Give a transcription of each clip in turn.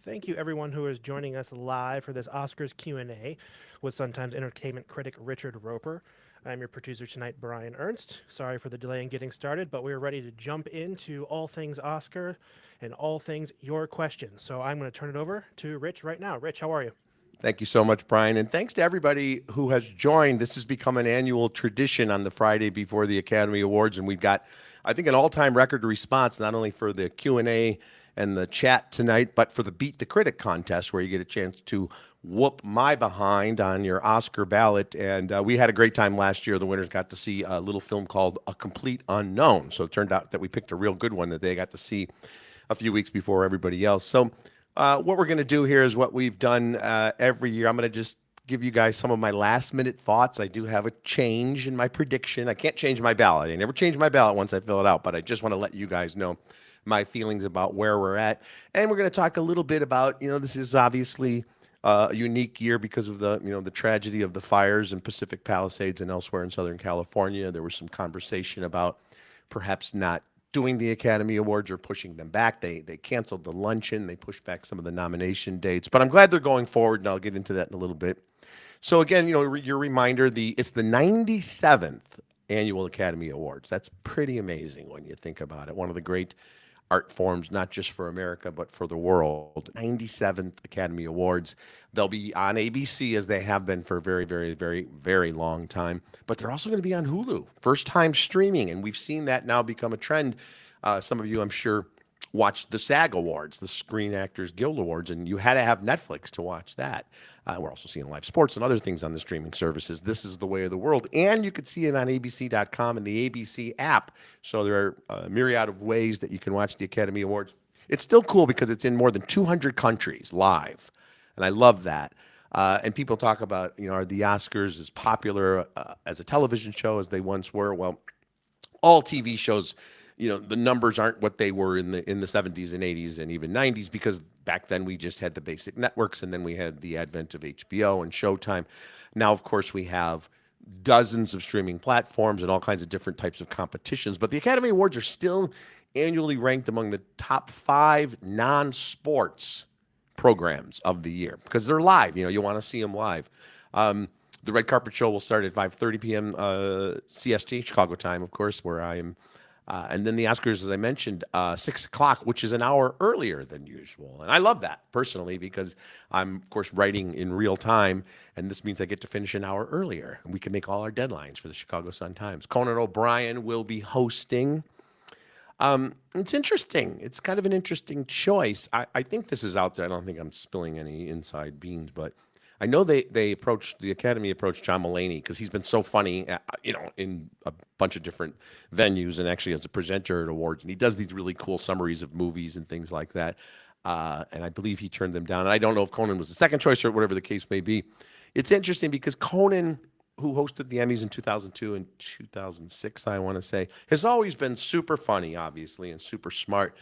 Thank you everyone who is joining us live for this Oscars Q&A with Sun-Times entertainment critic Richard Roeper. I'm your producer tonight, Brian Ernst. Sorry for the delay in getting started, but we're ready to jump into all things Oscar and all things your questions. So I'm going to turn it over to Rich right now. Rich, how are you? Thank you so much, Brian. And thanks to everybody who has joined. This has become an annual tradition on the Friday before the Academy Awards. And we've got, I think, an all-time record response, not only for the Q&A and the chat tonight, but for the Beat the Critic contest, where you get a chance to whoop my behind on your Oscar ballot. And we had a great time last year. The winners got to see a little film called A Complete Unknown. So it turned out that we picked a real good one that they got to see a few weeks before everybody else. So what we're going to do here is what we've done every year. I'm going to just give you guys some of my last minute thoughts. I do have a change in my prediction. I can't change my ballot. I never change my ballot once I fill it out, but I just want to let you guys know my feelings about where we're at. And we're going to talk a little bit about, this is obviously a unique year because of the tragedy of the fires in Pacific Palisades and elsewhere in Southern California. There was some conversation about perhaps not doing the Academy Awards or pushing them back. They canceled the luncheon. They pushed back some of the nomination dates. But I'm glad they're going forward, and I'll get into that in a little bit. So again, your reminder, it's the 97th Annual Academy Awards. That's pretty amazing when you think about it. One of the great art forms, not just for America, but for the world. 97th Academy Awards. They'll be on ABC as they have been for a very, very, very, very long time. But they're also going to be on Hulu. First time streaming. And we've seen that now become a trend. Some of you, I'm sure, watched the SAG Awards, the Screen Actors Guild Awards, and you had to have Netflix to watch that. We're also seeing live sports and other things on the streaming services. This is the way of the world. And you could see it on ABC.com and the ABC app. So there are a myriad of ways that you can watch the Academy Awards. It's still cool because it's in more than 200 countries live. And I love that. And people talk about, are the Oscars as popular as a television show as they once were? Well, all TV shows, the numbers aren't what they were in the 70s and 80s and even 90s, because back then we just had the basic networks, and then we had the advent of HBO and Showtime. Now, of course, we have dozens of streaming platforms and all kinds of different types of competitions. But the Academy Awards are still annually ranked among the top 5 non-sports programs of the year because they're live. You want to see them live. The red carpet show will start at 5:30 p.m. CST, Chicago time, of course, where I am. And then the Oscars, as I mentioned, 6 o'clock, which is an hour earlier than usual. And I love that personally because I'm, of course, writing in real time. And this means I get to finish an hour earlier. And we can make all our deadlines for the Chicago Sun-Times. Conan O'Brien will be hosting. It's interesting. It's kind of an interesting choice. I think this is out there. I don't think I'm spilling any inside beans, but I know the Academy approached John Mulaney because he's been so funny, in a bunch of different venues and actually as a presenter at awards. And he does these really cool summaries of movies and things like that. And I believe he turned them down. And I don't know if Conan was the second choice or whatever the case may be. It's interesting because Conan, who hosted the Emmys in 2002 and 2006, I want to say, has always been super funny, obviously, and super smart.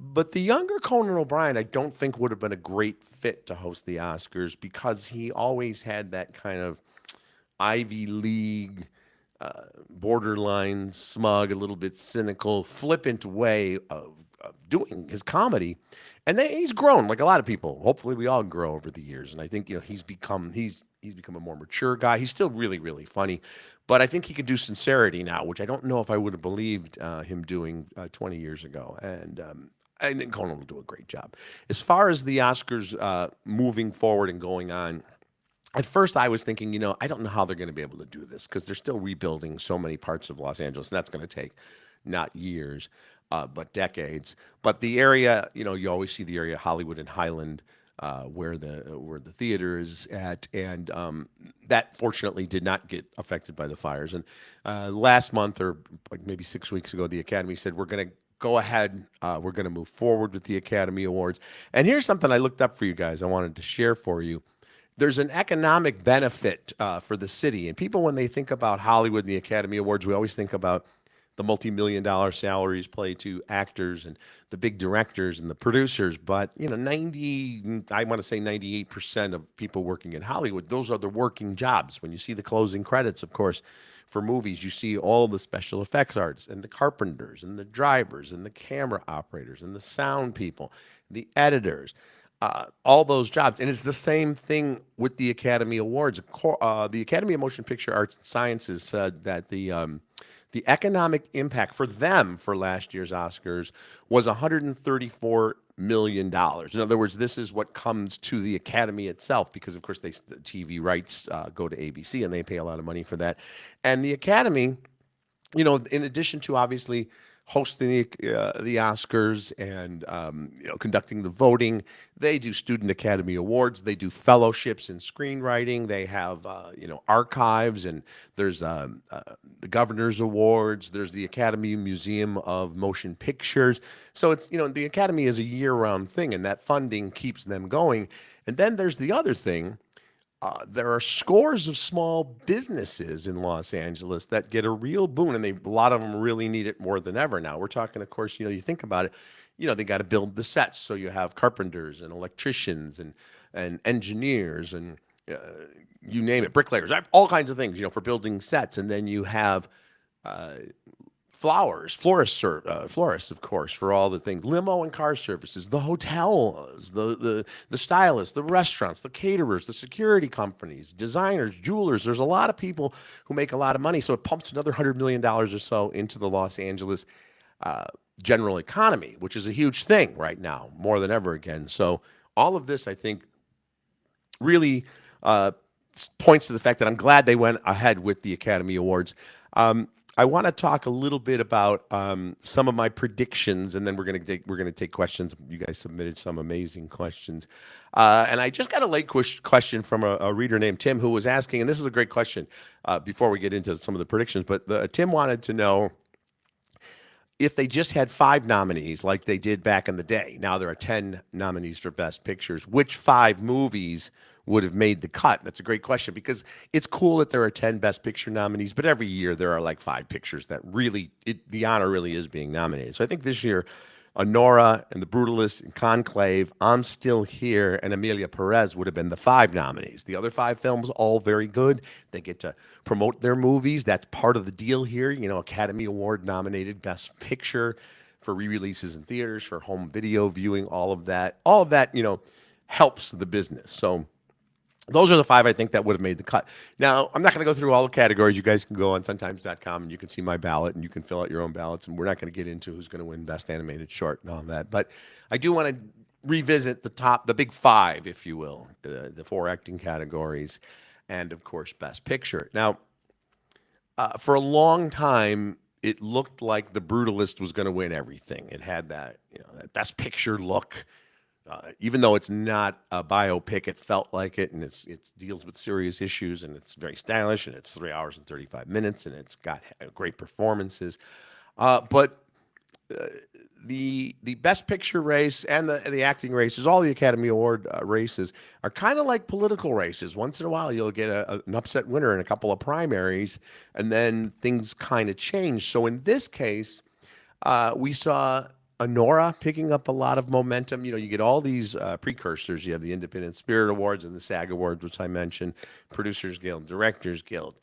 But the younger Conan O'Brien, I don't think would have been a great fit to host the Oscars because he always had that kind of Ivy League, borderline smug, a little bit cynical, flippant way of doing his comedy. And he's grown like a lot of people. Hopefully we all grow over the years. And I think, he's become a more mature guy. He's still really, really funny. But I think he can do sincerity now, which I don't know if I would have believed him doing 20 years ago. And I think Conan will do a great job. As far as the Oscars moving forward and going on, at first I was thinking, I don't know how they're going to be able to do this because they're still rebuilding so many parts of Los Angeles, and that's going to take not years, but decades. But the area, you always see the area Hollywood and Highland, where the theater is at, and that fortunately did not get affected by the fires. And last month, or like maybe 6 weeks ago, the Academy said we're going to go ahead. We're going to move forward with the Academy Awards. And here's something I looked up for you guys. I wanted to share for you. There's an economic benefit for the city. And people, when they think about Hollywood and the Academy Awards, we always think about the multi-million-dollar salaries paid to actors and the big directors and the producers. But, I want to say 98% of people working in Hollywood, those are the working jobs. When you see the closing credits, of course, for movies, you see all the special effects artists and the carpenters and the drivers and the camera operators and the sound people, the editors. all those jobs. And it's the same thing with the Academy Awards. The Academy of Motion Picture Arts and Sciences said that the economic impact for them for last year's Oscars was $134 million. In other words, this is what comes to the Academy itself, because of course the TV rights go to ABC and they pay a lot of money for that. And the Academy, in addition to obviously hosting the Oscars and conducting the voting, they do Student Academy Awards. They do fellowships in screenwriting. They have archives, and there's the Governor's Awards. There's the Academy Museum of Motion Pictures. So it's the Academy is a year-round thing, and that funding keeps them going. And then there's the other thing. There are scores of small businesses in Los Angeles that get a real boon, and a lot of them really need it more than ever now. We're talking, of course, you think about it, they got to build the sets. So you have carpenters and electricians and engineers and you name it, bricklayers, all kinds of things, for building sets. And then you have florists, of course, for all the things, limo and car services, the hotels, the stylists, the restaurants, the caterers, the security companies, designers, jewelers. There's a lot of people who make a lot of money. So it pumps another $100 million or so into the Los Angeles general economy, which is a huge thing right now, more than ever again. So all of this, I think, really points to the fact that I'm glad they went ahead with the Academy Awards. I want to talk a little bit about some of my predictions, and then we're going to take questions. You guys submitted some amazing questions, and I just got a late question from a reader named Tim, who was asking, and this is a great question. Before we get into some of the predictions, but Tim wanted to know if they just had 5 nominees like they did back in the day. Now there are 10 nominees for Best Pictures. Which 5 movies would have made the cut? That's a great question, because it's cool that there are 10 Best Picture nominees, but every year there are like 5 pictures that really, the honor really is being nominated. So I think this year, Anora and The Brutalist and Conclave, I'm Still Here, and Emilia Perez would have been the 5 nominees. The other 5 films, all very good. They get to promote their movies. That's part of the deal here. Academy Award nominated Best Picture for re-releases in theaters, for home video viewing, all of that, helps the business. So those are the 5 I think that would have made the cut. Now, I'm not going to go through all the categories. You guys can go on suntimes.com and you can see my ballot and you can fill out your own ballots. And we're not going to get into who's going to win Best Animated Short and all that. But I do want to revisit the big 5, if you will, the 4 acting categories, and of course, Best Picture. Now, for a long time, it looked like The Brutalist was going to win everything. It had that Best Picture look. Even though it's not a biopic, it felt like it, and it deals with serious issues, and it's very stylish, and it's 3 hours and 35 minutes, and it's got great performances. But the Best Picture race and the acting races, all the Academy Award races, are kind of like political races. Once in a while, you'll get an upset winner in a couple of primaries, and then things kind of change. So in this case, we saw Anora picking up a lot of momentum. You get all these precursors. You have the Independent Spirit Awards and the SAG Awards, which I mentioned, Producers Guild, Directors Guild,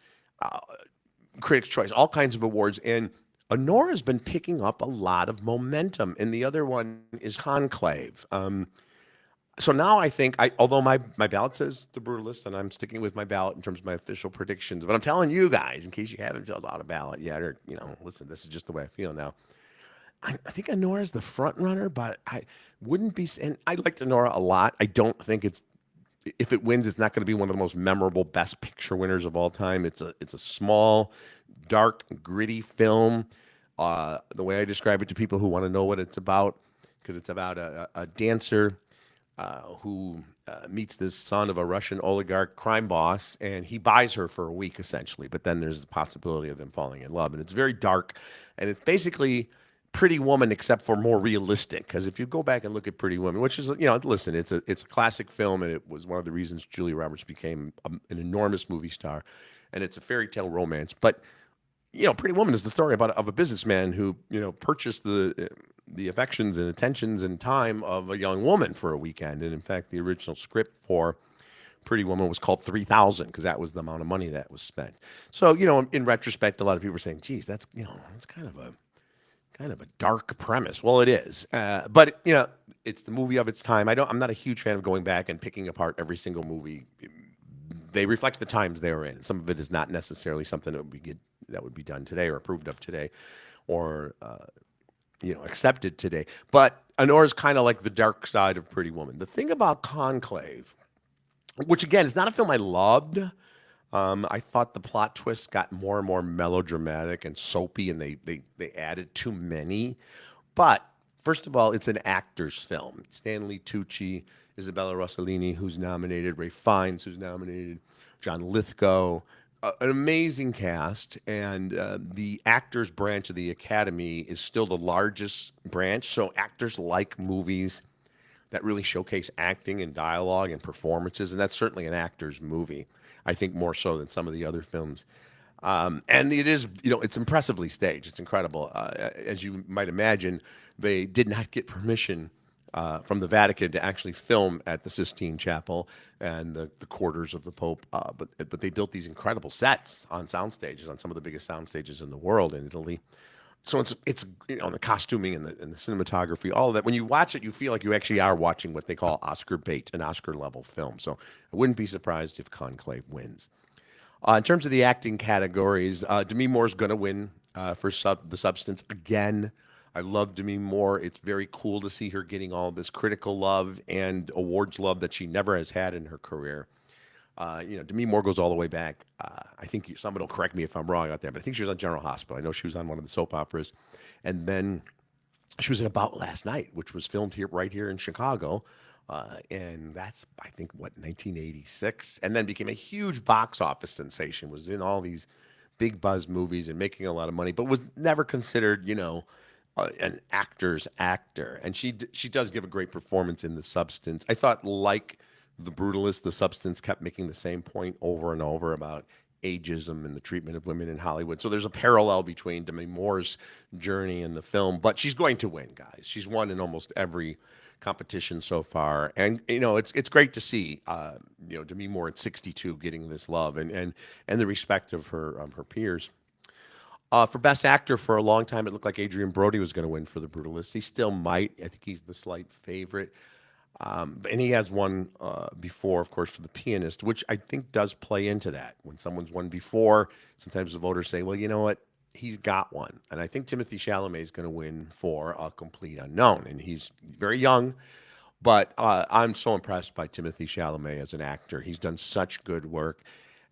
Critics' Choice, all kinds of awards. And Anora's been picking up a lot of momentum. And the other one is Conclave. So now I think, although my ballot says The Brutalist, and I'm sticking with my ballot in terms of my official predictions, but I'm telling you guys, in case you haven't filled out a ballot yet, or, listen, this is just the way I feel now. I think Anora's the front runner, but I wouldn't be. And I liked Anora a lot. I don't think if it wins, it's not going to be one of the most memorable Best Picture winners of all time. It's a small, dark, gritty film. The way I describe it to people who want to know what it's about, because it's about a dancer who meets this son of a Russian oligarch crime boss, and he buys her for a week essentially. But then there's the possibility of them falling in love, and it's very dark, and it's basically Pretty Woman, except for more realistic. Because if you go back and look at Pretty Woman, which is, listen, it's a classic film, and it was one of the reasons Julia Roberts became an enormous movie star, and it's a fairy tale romance. But Pretty Woman is the story of a businessman who purchased the affections and attentions and time of a young woman for a weekend. And in fact, the original script for Pretty Woman was called 3,000 because that was the amount of money that was spent. So in retrospect, a lot of people are saying, "Geez, that's kind of a dark premise." Well, it is, but It's the movie of its time. I'm not a huge fan of going back and picking apart every single movie. They reflect the times they were in. Some of it is not necessarily something that would be done today or approved of today, or accepted today. But Honor is kind of like the dark side of Pretty Woman. The thing about Conclave, which again is not a film I loved. I thought the plot twists got more and more melodramatic and soapy, and they added too many. But first of all, it's an actor's film. Stanley Tucci, Isabella Rossellini, who's nominated, Ray Fiennes, who's nominated, John Lithgow, an amazing cast. And the actors branch of the Academy is still the largest branch. So actors like movies that really showcase acting and dialogue and performances, and that's certainly an actor's movie. I think more so than some of the other films. And it is, it's impressively staged. It's incredible. As you might imagine, they did not get permission from the Vatican to actually film at the Sistine Chapel and the quarters of the Pope, but they built these incredible sets on sound stages, on some of the biggest sound stages in the world in Italy. So it's the costuming and the cinematography, all of that. When you watch it, you feel like you actually are watching what they call Oscar bait, an Oscar level film. So I wouldn't be surprised if Conclave wins. In terms of the acting categories, Demi Moore's going to win for The Substance again. I love Demi Moore. It's very cool to see her getting all this critical love and awards love that she never has had in her career. Demi Moore goes all the way back. I think somebody will correct me if I'm wrong out there, but I think she was on General Hospital. I know she was on one of the soap operas, and then she was in About Last Night, which was filmed right here in Chicago, and that's I think 1986, and then became a huge box office sensation. Was in all these big buzz movies and making a lot of money, but was never considered, an actor's actor. And she does give a great performance in The Substance. I thought, like The Brutalist, The Substance kept making the same point over and over about ageism and the treatment of women in Hollywood. So there's a parallel between Demi Moore's journey in the film, but she's going to win, guys. She's won in almost every competition so far, and it's great to see Demi Moore at 62 getting this love and the respect of her peers. For Best Actor, for a long time, it looked like Adrian Brody was going to win for The Brutalist. He still might. I think he's the slight favorite. And he has won before, of course, for The Pianist, which I think does play into that. When someone's won before, sometimes the voters say, well, you know what? He's got one. And I think Timothée Chalamet is going to win for A Complete Unknown. And he's very young, but I'm so impressed by Timothée Chalamet as an actor. He's done such good work.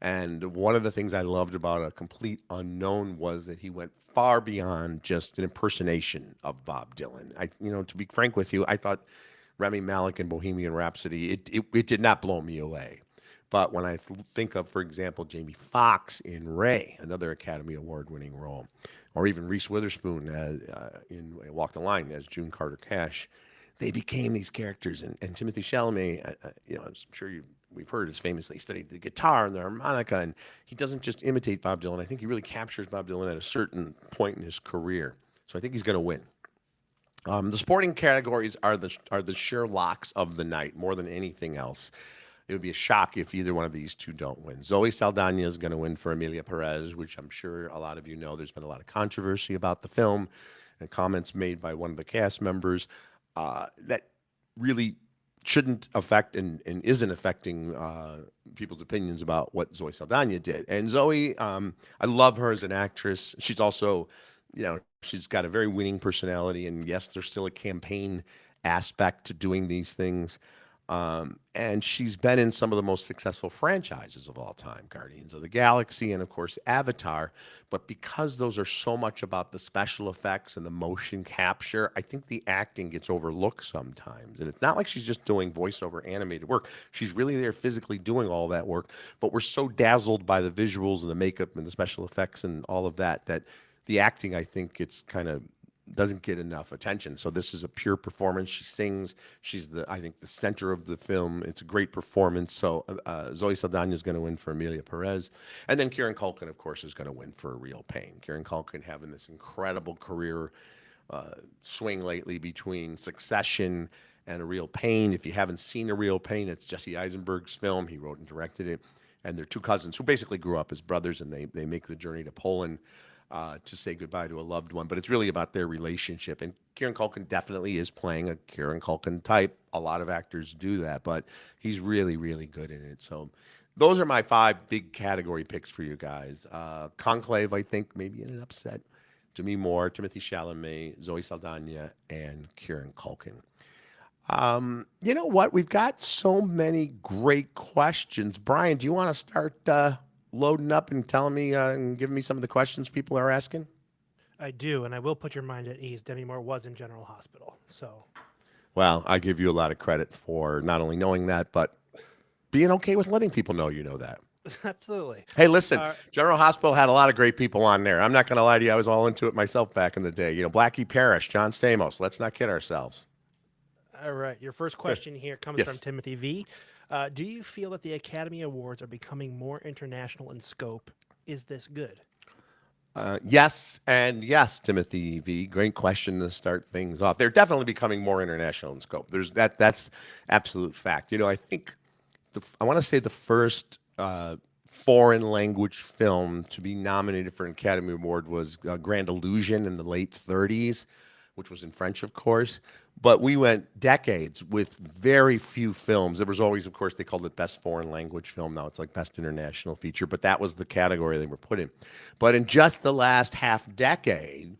And one of the things I loved about A Complete Unknown was that he went far beyond just an impersonation of Bob Dylan. To be frank with you, I thought Rami Malek in Bohemian Rhapsody, it did not blow me away. But when I think of, for example, Jamie Foxx in Ray, another Academy Award-winning role, or even Reese Witherspoon in Walk the Line as June Carter Cash, they became these characters. And Timothée Chalamet, I'm sure we've heard, is famously studied the guitar and the harmonica, and he doesn't just imitate Bob Dylan. I think he really captures Bob Dylan at a certain point in his career. So I think he's going to win. The sporting categories are the Sherlocks of the night more than anything else. It would be a shock if either one of these two don't win. Zoe Saldana is going to win for Emilia Perez, which I'm sure a lot of you know. There's been a lot of controversy about the film and comments made by one of the cast members that really shouldn't affect and isn't affecting people's opinions about what Zoe Saldana did. And Zoe, I love her as an actress. She's also, she's got a very winning personality. And yes, there's still a campaign aspect to doing these things. And she's been in some of the most successful franchises of all time, Guardians of the Galaxy and, of course, Avatar. But because those are so much about the special effects and the motion capture, I think the acting gets overlooked sometimes. And it's not like she's just doing voiceover animated work. She's really there physically doing all that work. But we're so dazzled by the visuals and the makeup and the special effects and all of that, that the acting, I think, it's kind of doesn't get enough attention. So this is a pure performance. She sings. She's I think the center of the film. It's a great performance. So Zoe Saldana is going to win for Emilia Perez. And then Kieran Culkin, of course, is going to win for Real Pain. Kieran Culkin having this incredible career swing lately between Succession and A Real Pain. If you haven't seen A Real Pain, it's Jesse Eisenberg's film. He wrote and directed it. And they're two cousins who basically grew up as brothers, and they make the journey to Poland. to say goodbye to a loved one, but it's really about their relationship. And Kieran Culkin definitely is playing a Kieran Culkin type. A lot of actors do that, but he's really, really good in it. So those are my five big category picks for you guys. Conclave, I think, maybe in an upset. Demi Moore, Timothy Chalamet, Zoe Saldana, and Kieran Culkin. You know what? We've got so many great questions. Brian, do you want to start loading up and telling me and giving me some of the questions people are asking? I do, and I will put your mind at ease. Demi Moore was in General Hospital, so Well, I give you a lot of credit for not only knowing that, but being okay with letting people know you know that. absolutely. Hey, listen, Uh, General Hospital had a lot of great people on there. I'm not going to lie to you. I was all into it myself back in the day. You know, Blackie Parrish, John Stamos. Let's not kid ourselves. all right, your first question here comes from Yes. Timothy V. Do you feel that the Academy Awards are becoming more international in scope? Is this good? Yes, and yes, Timothy V. Great question to start things off. They're definitely becoming more international in scope. There's that. That's absolute fact. You know, I think I want to say the first foreign language film to be nominated for an Academy Award was Grand Illusion in the late 30s, which was in French, of course. But we went decades with very few films. There was always, of course, they called it Best Foreign Language Film. Now it's like Best International Feature, but that was the category they were put in. But in just the last half decade,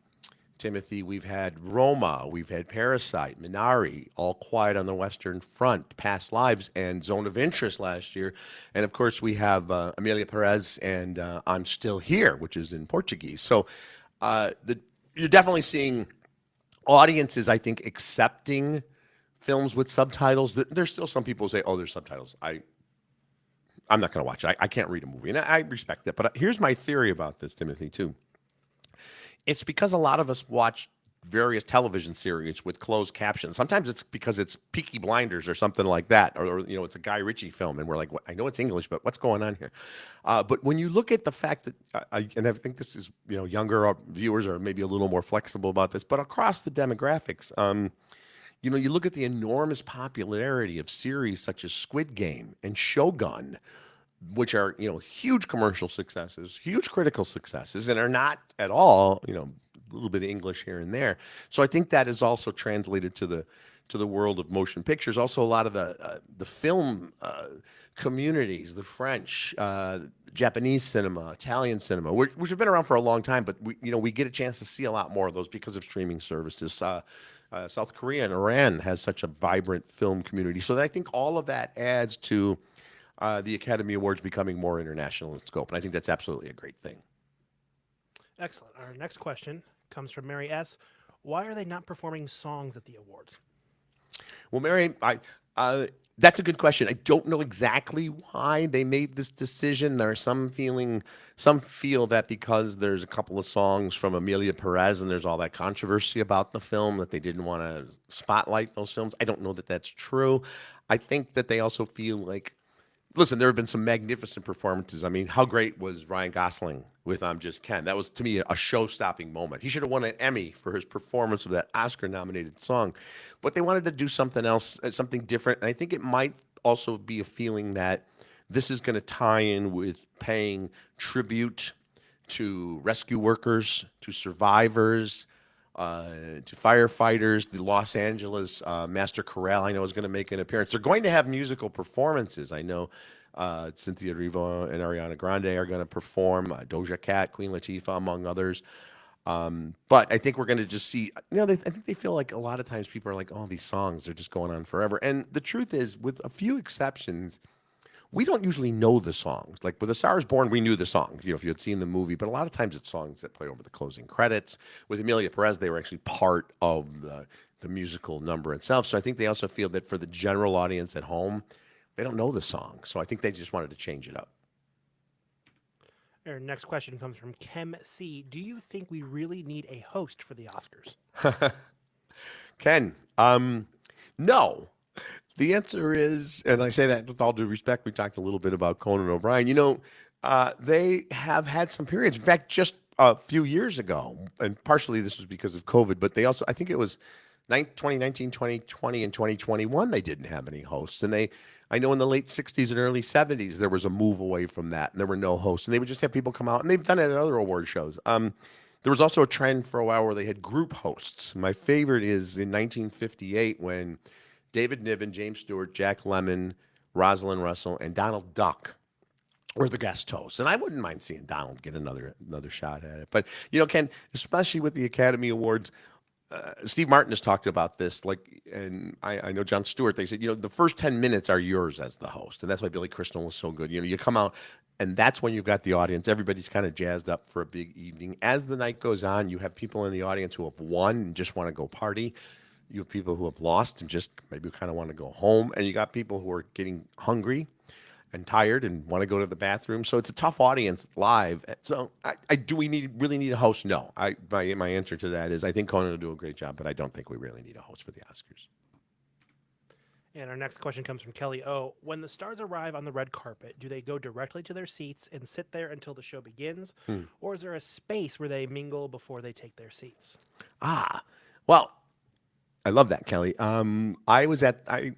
Timothy, we've had Roma, we've had Parasite, Minari, All Quiet on the Western Front, Past Lives, and Zone of Interest last year. And of course, we have Amelia Perez and I'm Still Here, which is in Portuguese. So you're definitely seeing audiences, I think, accepting films with subtitles. There's still some people who say, "Oh, there's subtitles." I'm not going to watch it. I can't read a movie, and I respect that. But here's my theory about this, Timothy. Too, it's because a lot of us watch various television series with closed captions. Sometimes it's because it's Peaky Blinders or something like that, or you know, it's a Guy Ritchie film, and we're like, I know it's English, but what's going on here? But when you look at the fact that, and I think this is, you know, younger viewers are maybe a little more flexible about this, but across the demographics, you know, you look at the enormous popularity of series such as Squid Game and Shogun, which are, you know, huge commercial successes, huge critical successes, and are not at all, you know, a little bit of English here and there. So I think that is also translated to the world of motion pictures. Also, a lot of the film communities, the French, Japanese cinema, Italian cinema, which have been around for a long time, but we get a chance to see a lot more of those because of streaming services. South Korea and Iran has such a vibrant film community. So I think all of that adds to the Academy Awards becoming more international in scope, and I think that's absolutely a great thing. Excellent. Our next question comes from Mary S. Why are they not performing songs at the awards? Well, Mary, that's a good question. I don't know exactly why they made this decision. There are some feel that because there's a couple of songs from Amelia Perez and there's all that controversy about the film that they didn't want to spotlight those films. I don't know that that's true. I think that they also feel like, listen, there have been some magnificent performances. I mean, how great was Ryan Gosling with I'm Just Ken? That was, to me, a show-stopping moment. He should have won an Emmy for his performance of that Oscar-nominated song. But they wanted to do something else, something different. And I think it might also be a feeling that this is going to tie in with paying tribute to rescue workers, to survivors, to firefighters. The Los Angeles Master Chorale, I know, is going to make an appearance. They're going to have musical performances. I know Cynthia Erivo and Ariana Grande are going to perform, Doja Cat, Queen Latifah, among others. But I think we're going to just see, I think they feel like a lot of times people are like, oh, these songs are just going on forever. And the truth is, with a few exceptions, we don't usually know the songs. Like with A Star Is Born, we knew the songs, if you had seen the movie, but a lot of times it's songs that play over the closing credits. With Amelia Perez, they were actually part of the musical number itself. So I think they also feel that for the general audience at home, they don't know the song. So I think they just wanted to change it up. Our next question comes from Kem C. Do you think we really need a host for the Oscars? Ken, no. The answer is, and I say that with all due respect, we talked a little bit about Conan O'Brien. They have had some periods. In fact, just a few years ago, and partially this was because of COVID, but they also, I think it was 2019, 2020, and 2021, they didn't have any hosts. And they I know in the late 60s and early 70s, there was a move away from that, and there were no hosts. And they would just have people come out, and they've done it at other award shows. There was also a trend for a while where they had group hosts. My favorite is in 1958 when David Niven, James Stewart, Jack Lemmon, Rosalind Russell, and Donald Duck were the guest hosts. And I wouldn't mind seeing Donald get another shot at it. But Ken, especially with the Academy Awards, Steve Martin has talked about this, and I know Jon Stewart. They said, the first 10 minutes are yours as the host, and that's why Billy Crystal was so good. You come out, and that's when you've got the audience. Everybody's kind of jazzed up for a big evening. As the night goes on, you have people in the audience who have won and just want to go party. You have people who have lost and just maybe kind of want to go home, and you got people who are getting hungry and tired and want to go to the bathroom. So it's a tough audience live. So do we really need a host? No. My answer to that is I think Conan will do a great job, but I don't think we really need a host for the Oscars. And our next question comes from Kelly O. When the stars arrive on the red carpet, do they go directly to their seats and sit there until the show begins? Or is there a space where they mingle before they take their seats? Well, I love that, Kelly. I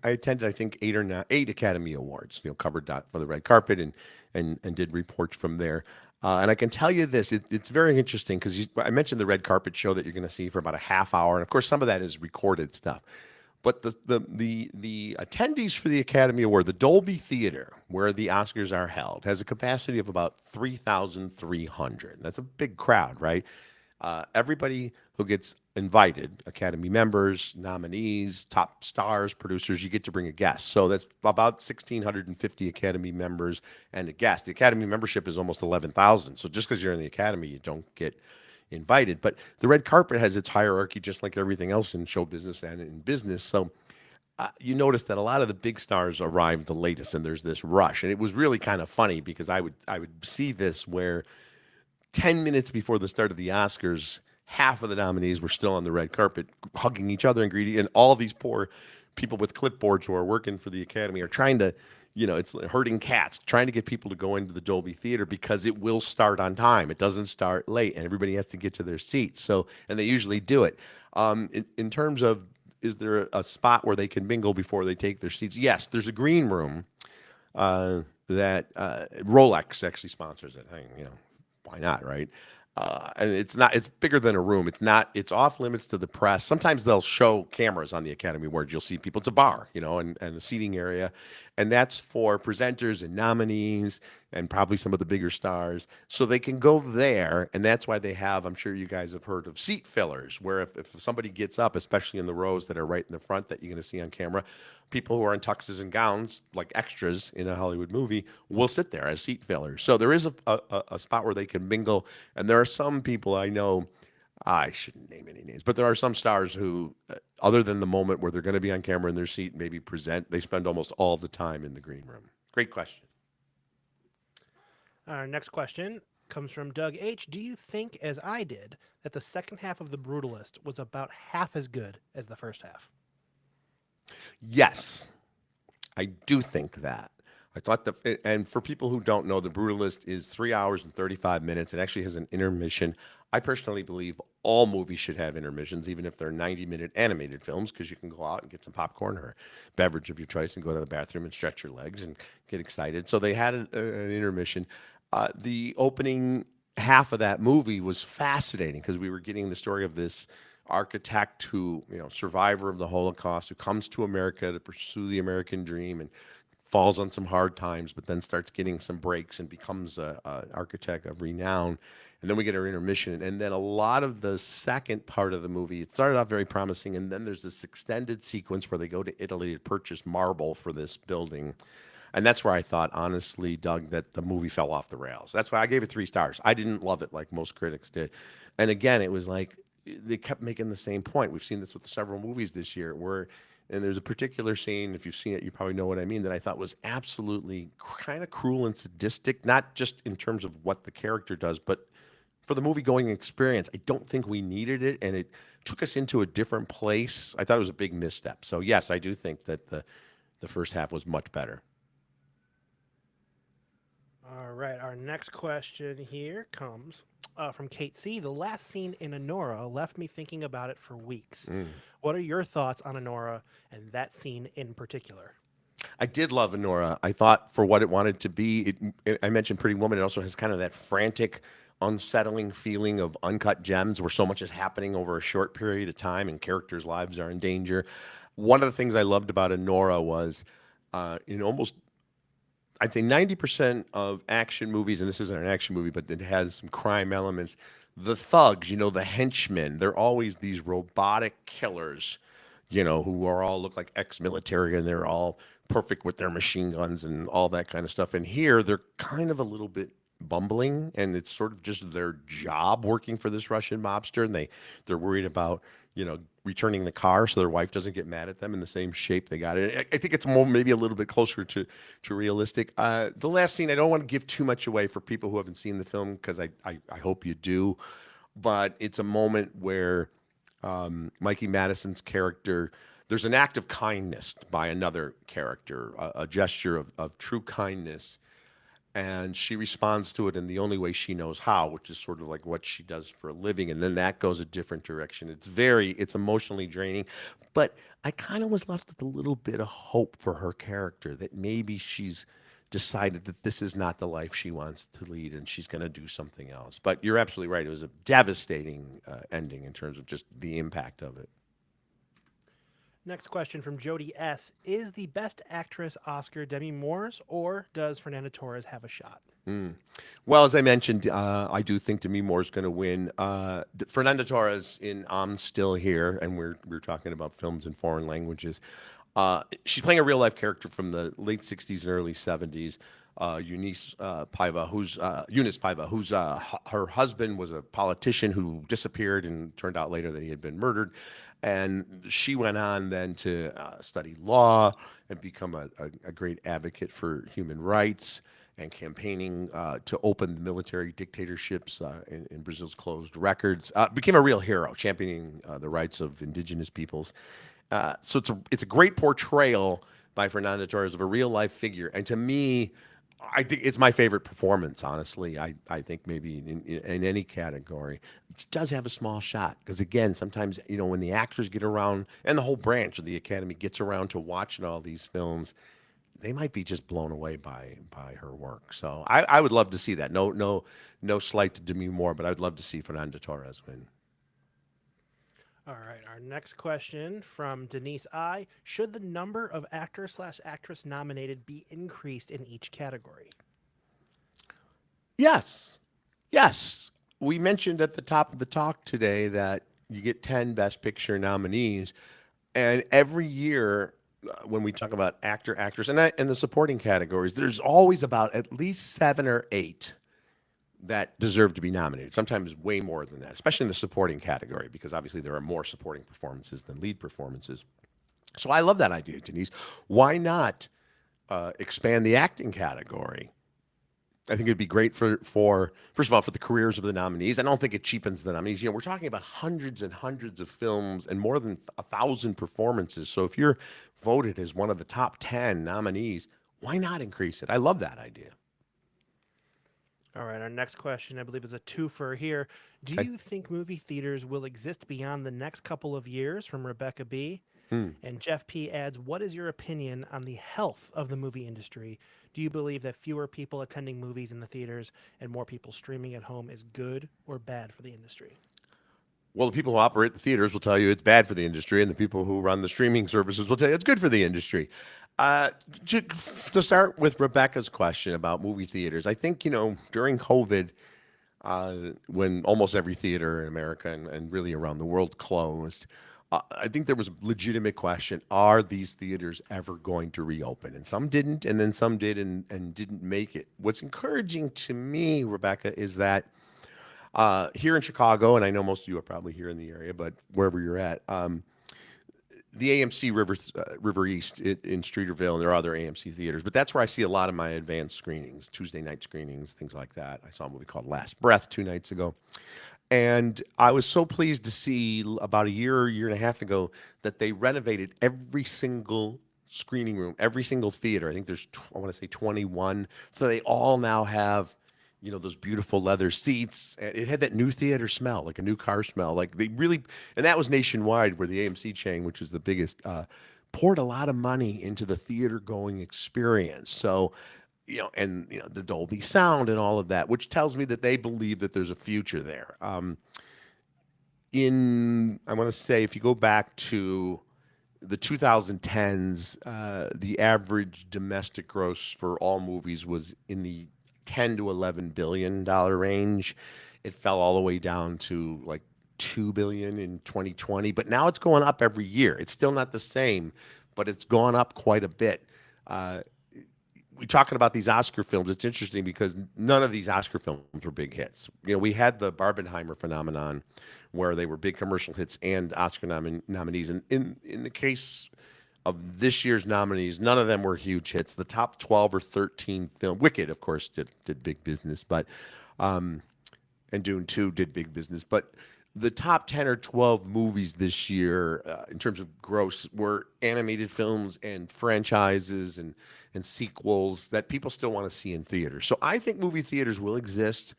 attended, I think, 8 Academy Awards, covered that for the red carpet and did reports from there. And I can tell you this, it's very interesting because I mentioned the red carpet show that you're going to see for about a half hour. And of course, some of that is recorded stuff. But the attendees for the Academy Award, the Dolby Theater, where the Oscars are held, has a capacity of about 3,300. That's a big crowd, right? Everybody who gets invited, Academy members, nominees, top stars, producers, you get to bring a guest. So that's about 1,650 Academy members and a guest. The Academy membership is almost 11,000. So just because you're in the Academy, you don't get invited. But the red carpet has its hierarchy just like everything else in show business and in business. So you notice that a lot of the big stars arrive the latest, and there's this rush. And it was really kind of funny because I would see this where 10 minutes before the start of the Oscars, half of the nominees were still on the red carpet hugging each other and greeting, and all these poor people with clipboards who are working for the Academy are trying to, it's like herding cats, trying to get people to go into the Dolby Theater because it will start on time. It doesn't start late, and everybody has to get to their seats. So, and they usually do it. In terms of, is there a spot where they can mingle before they take their seats? Yes, there's a green room that Rolex actually sponsors it. Why not, right? And it's bigger than a room. It's off limits to the press. Sometimes they'll show cameras on the Academy Awards. You'll see people. It's a bar, and a seating area. And that's for presenters and nominees and probably some of the bigger stars. So they can go there. And that's why they have, I'm sure you guys have heard of seat fillers, where if somebody gets up, especially in the rows that are right in the front that you're going to see on camera, people who are in tuxes and gowns, like extras in a Hollywood movie, will sit there as seat fillers. So there is a spot where they can mingle. And there are some people I know, I shouldn't name any names, but there are some stars who, other than the moment where they're going to be on camera in their seat, maybe present, they spend almost all the time in the green room. Great question. Our next question comes from Doug H. Do you think, as I did, that the second half of The Brutalist was about half as good as the first half? Yes, I do think that. I thought and for people who don't know, The Brutalist is 3 hours and 35 minutes. It actually has an intermission. I personally believe all movies should have intermissions, even if they're 90-minute animated films, because you can go out and get some popcorn or beverage of your choice and go to the bathroom and stretch your legs and get excited. So they had an intermission. The opening half of that movie was fascinating because we were getting the story of this architect who, survivor of the Holocaust, who comes to America to pursue the American dream and falls on some hard times, but then starts getting some breaks and becomes an architect of renown. And then we get our intermission. And then a lot of the second part of the movie, it started off very promising. And then there's this extended sequence where they go to Italy to purchase marble for this building. And that's where I thought, honestly, Doug, that the movie fell off the rails. That's why I gave it 3 stars. I didn't love it like most critics did. And again, it was like they kept making the same point. We've seen this with several movies this year and there's a particular scene, if you've seen it, you probably know what I mean, that I thought was absolutely kind of cruel and sadistic, not just in terms of what the character does, but for the movie-going experience. I don't think we needed it, and it took us into a different place. I thought it was a big misstep. So, yes, I do think that the first half was much better. All right, our next question here comes from Kate C. The last scene in Anora left me thinking about it for weeks. What are your thoughts on Anora and that scene in particular? I did love Anora. I thought for what it wanted to be, I mentioned Pretty Woman. It also has kind of that frantic, unsettling feeling of uncut gems where so much is happening over a short period of time and characters' lives are in danger. One of the things I loved about Anora was in almost, I'd say 90% of action movies, and this isn't an action movie, but it has some crime elements. The thugs, the henchmen, they're always these robotic killers, who are all look like ex-military and they're all perfect with their machine guns and all that kind of stuff. And here they're kind of a little bit bumbling, and it's sort of just their job working for this Russian mobster, and they're worried about returning the car so their wife doesn't get mad at them in the same shape they got it. I think it's more maybe a little bit closer to realistic. The last scene, I don't want to give too much away for people who haven't seen the film because I hope you do, but it's a moment where Mikey Madison's character, there's an act of kindness by another character, a gesture of true kindness, and she responds to it in the only way she knows how, which is sort of like what she does for a living, and then that goes a different direction. It's emotionally draining, but I kind of was left with a little bit of hope for her character that maybe she's decided that this is not the life she wants to lead and she's going to do something else. But you're absolutely right. It was a devastating ending in terms of just the impact of it. Next question from Jody S. Is the Best Actress Oscar Demi Moore's, or does Fernanda Torres have a shot? Well, as I mentioned, I do think Demi Moore is going to win. Fernanda Torres in I'm Still Here, and we're talking about films in foreign languages. She's playing a real life character from the late '60s and early '70s. Eunice Paiva, who's her husband was a politician who disappeared and turned out later that he had been murdered. And she went on then to study law and become a great advocate for human rights and campaigning to open military dictatorships in Brazil's closed records. Became a real hero, championing the rights of indigenous peoples. So it's a great portrayal by Fernanda Torres of a real life figure, and to me, I think it's my favorite performance. Honestly, I think maybe in any category, it does have a small shot because again, sometimes when the actors get around and the whole branch of the Academy gets around to watching all these films, they might be just blown away by her work. So I would love to see that. No slight to Demi Moore, but I'd love to see Fernanda Torres win. All right, our next question from Denise I. Should the number of actor/actress nominated be increased in each category? Yes. Yes. We mentioned at the top of the talk today that you get 10 Best Picture nominees. And every year, when we talk about actor, actress, and the supporting categories, there's always about at least 7 or 8 that deserve to be nominated. Sometimes way more than that, especially in the supporting category, because obviously there are more supporting performances than lead performances. So I love that idea, Denise. Why not expand the acting category? I think it'd be great for first of all, for the careers of the nominees. I don't think it cheapens the nominees. We're talking about hundreds and hundreds of films and more than 1,000 performances. So if you're voted as one of the top 10 nominees, why not increase it? I love that idea. All right, our next question, I believe, is a twofer here. Do you think movie theaters will exist beyond the next couple of years? From Rebecca B. And Jeff P. adds, what is your opinion on the health of the movie industry? Do you believe that fewer people attending movies in the theaters and more people streaming at home is good or bad for the industry? Well, the people who operate the theaters will tell you it's bad for the industry, and the people who run the streaming services will tell you it's good for the industry. To start with Rebecca's question about movie theaters, I think, during COVID, when almost every theater in America and really around the world closed, I think there was a legitimate question, are these theaters ever going to reopen? And some didn't, and then some did and didn't make it. What's encouraging to me, Rebecca, is that here in Chicago, and I know most of you are probably here in the area, but wherever you're at, the AMC River East in Streeterville, and there are other AMC theaters, but that's where I see a lot of my advanced screenings, Tuesday night screenings, things like that. I saw a movie called Last Breath 2 nights ago. And I was so pleased to see about a year and a half ago that they renovated every single screening room, every single theater. I think there's, I want to say 21. So they all now have those beautiful leather seats. It had that new theater smell, like a new car smell. Like they really, and that was nationwide, where the AMC chain, which is the biggest, poured a lot of money into the theater going experience. So, the Dolby sound and all of that, which tells me that they believe that there's a future there. I want to say, if you go back to the 2010s, the average domestic gross for all movies was in the 10 to 11 billion dollar range. It fell all the way down to like 2 billion in 2020, but now it's going up every year. It's still not the same, but it's gone up quite a bit. Uh, we talking about these Oscar films. It's interesting because none of these Oscar films were big hits. We had the Barbenheimer phenomenon, where they were big commercial hits and Oscar nominees. And in the case of this year's nominees, none of them were huge hits. The top 12 or 13 film, Wicked, of course, did big business, but and Dune 2 did big business. But the top 10 or 12 movies this year, in terms of gross, were animated films and franchises and sequels that people still want to see in theaters. So I think movie theaters will exist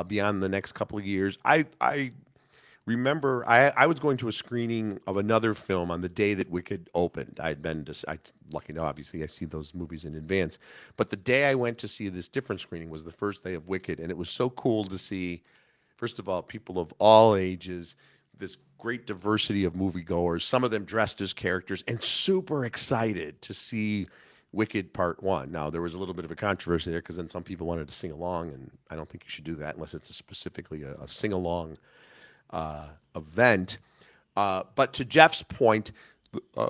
beyond the next couple of years. I remember I was going to a screening of another film on the day that Wicked opened. Lucky enough, obviously, I see those movies in advance. But the day I went to see this different screening was the first day of Wicked, and it was so cool to see, first of all, people of all ages, this great diversity of moviegoers, some of them dressed as characters, and super excited to see Wicked Part 1. Now, there was a little bit of a controversy there because then some people wanted to sing along, and I don't think you should do that unless it's specifically a sing-along event. But to Jeff's point,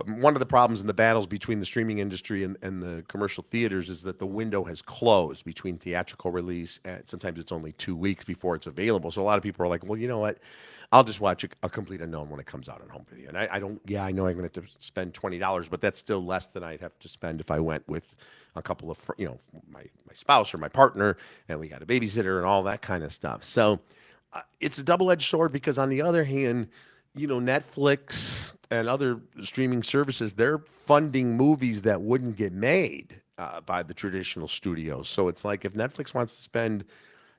one of the problems in the battles between the streaming industry and the commercial theaters is that the window has closed between theatrical release, and sometimes it's only 2 weeks before it's available. So a lot of people are like, well, you know what? I'll just watch a complete unknown when it comes out on home video. And I don't, yeah, I know I'm going to have to spend $20, but that's still less than I'd have to spend if I went with a couple of, my spouse or my partner, and we got a babysitter and all that kind of stuff. So it's a double-edged sword because on the other hand, Netflix and other streaming services, they're funding movies that wouldn't get made by the traditional studios. So it's like if Netflix wants to spend,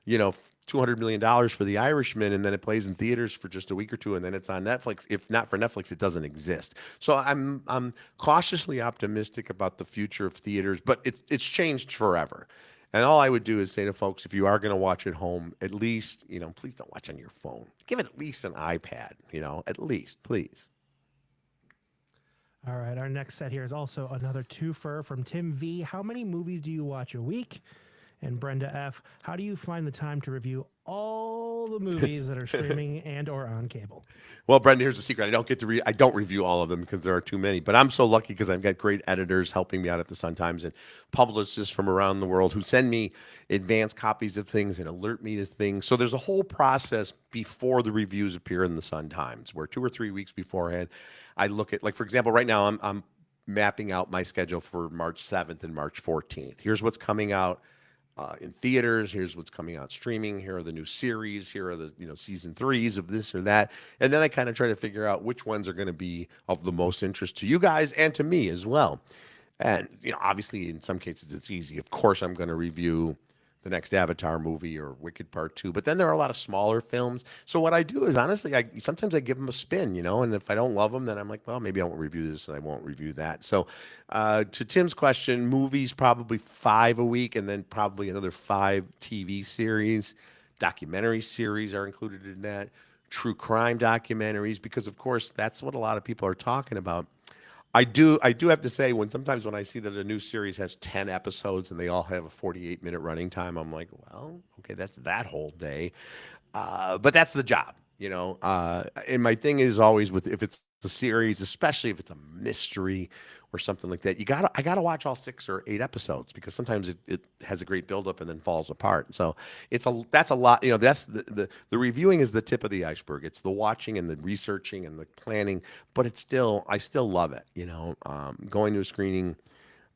$200 million for The Irishman, and then it plays in theaters for just a week or two, and then it's on Netflix. If not for Netflix, it doesn't exist. So I'm cautiously optimistic about the future of theaters, but it's changed forever. And all I would do is say to folks, if you are going to watch at home, at least, please don't watch on your phone. Give it at least an iPad, at least, please. All right, our next set here is also another twofer from Tim V. How many movies do you watch a week? And Brenda F. How do you find the time to review all the movies that are streaming and or on cable? Well, Brenda, here's the secret. I don't review all of them because there are too many. But I'm so lucky because I've got great editors helping me out at the Sun-Times and publicists from around the world who send me advanced copies of things and alert me to things. So there's a whole process before the reviews appear in the Sun-Times, where 2 or 3 weeks beforehand, I look at, like, for example, right now I'm mapping out my schedule for March 7th and March 14th. Here's what's coming out in theaters. Here's what's coming out streaming. Here are the new series. Here are the season 3s of this or that. And then I kind of try to figure out which ones are going to be of the most interest to you guys and to me as well. And obviously in some cases it's easy. Of course I'm going to review the next Avatar movie or Wicked Part 2. But then there are a lot of smaller films. So what I do is, honestly, sometimes I give them a spin, and if I don't love them, then I'm like, well, maybe I won't review this and I won't review that. So to Tim's question, movies probably 5 a week, and then probably another 5 TV series. Documentary series are included in that. True crime documentaries, because of course that's what a lot of people are talking about. I do have to say, sometimes when I see that a new series has 10 episodes and they all have a 48-minute running time, I'm like, well, okay, that's that whole day. But that's the job, and my thing is always if it's a series, especially if it's a mystery or something like that, I gotta watch all 6 or 8 episodes because sometimes it has a great buildup and then falls apart. So that's a lot. That's the reviewing is the tip of the iceberg. It's the watching and the researching and the planning, but I still love it. Going to a screening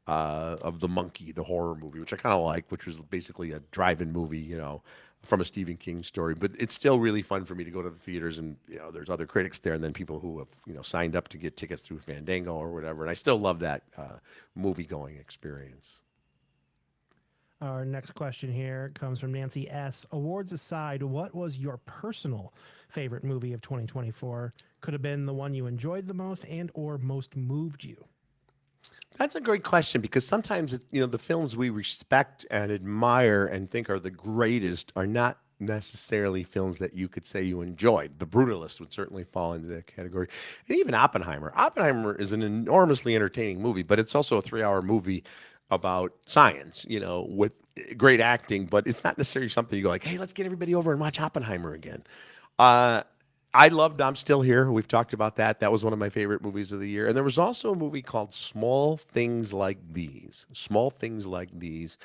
of The Monkey, the horror movie, which I kind of like, which was basically a drive-in movie, from a Stephen King story. But it's still really fun for me to go to the theaters and, there's other critics there and then people who have, signed up to get tickets through Fandango or whatever. And I still love that movie-going experience. Our next question here comes from Nancy S. Awards aside, what was your personal favorite movie of 2024? Could have been the one you enjoyed the most and or most moved you. That's a great question because sometimes, the films we respect and admire and think are the greatest are not necessarily films that you could say you enjoyed. The Brutalist would certainly fall into that category. And even Oppenheimer. Oppenheimer is an enormously entertaining movie, but it's also a 3-hour movie about science, with great acting, but it's not necessarily something you go like, hey, let's get everybody over and watch Oppenheimer again. Uh, I loved I'm Still Here. We've talked about that. That was one of my favorite movies of the year. And there was also a movie called Small Things Like These. Small Things Like These,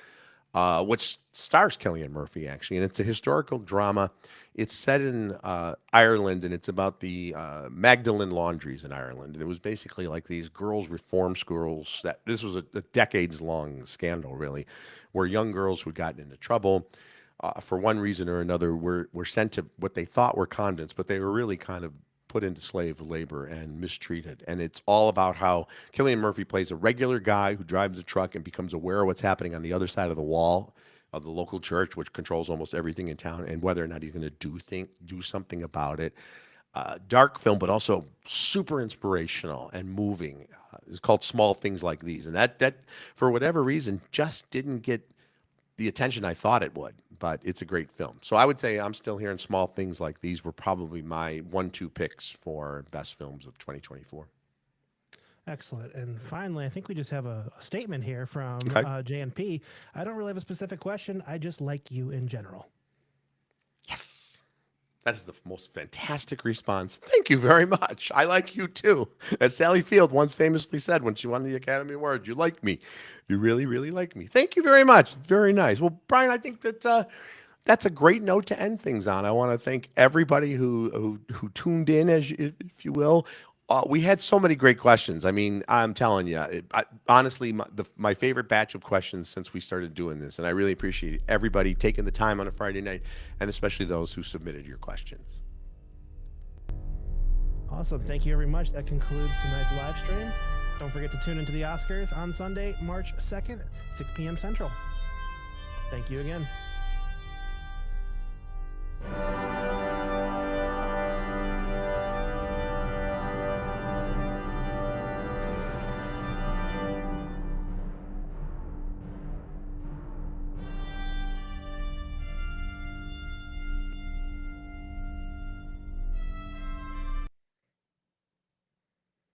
which stars Cillian Murphy, actually. And it's a historical drama. It's set in Ireland, and it's about the Magdalen laundries in Ireland. And it was basically like these girls' reform schools. This was a decades-long scandal, really, where young girls who'd gotten into trouble for one reason or another, were sent to what they thought were convents, but they were really kind of put into slave labor and mistreated. And it's all about how Cillian Murphy plays a regular guy who drives a truck and becomes aware of what's happening on the other side of the wall of the local church, which controls almost everything in town, and whether or not he's going to do something about it. Dark film, but also super inspirational and moving. It's called Small Things Like These, and that for whatever reason just didn't get the attention I thought it would, but it's a great film. So I would say I'm Still Here and Small Things Like These were probably my 1-2 picks for best films of 2024. Excellent. And finally, I think we just have a statement here from Okay. JNP. I don't really have a specific question. I just like you in general. Yes. That is the most fantastic response. Thank you very much. I like you too. As Sally Field once famously said when she won the Academy Award, you like me. You really, really like me. Thank you very much. Very nice. Well, Brian, I think that that's a great note to end things on. I want to thank everybody who tuned in, if you will. We had so many great questions. I mean, I'm telling you, honestly, my favorite batch of questions since we started doing this, and I really appreciate everybody taking the time on a Friday night, and especially those who submitted your questions. Awesome. Thank you very much. That concludes tonight's live stream. Don't forget to tune into the Oscars on Sunday, March 2nd, 6 p.m. Central. Thank you again.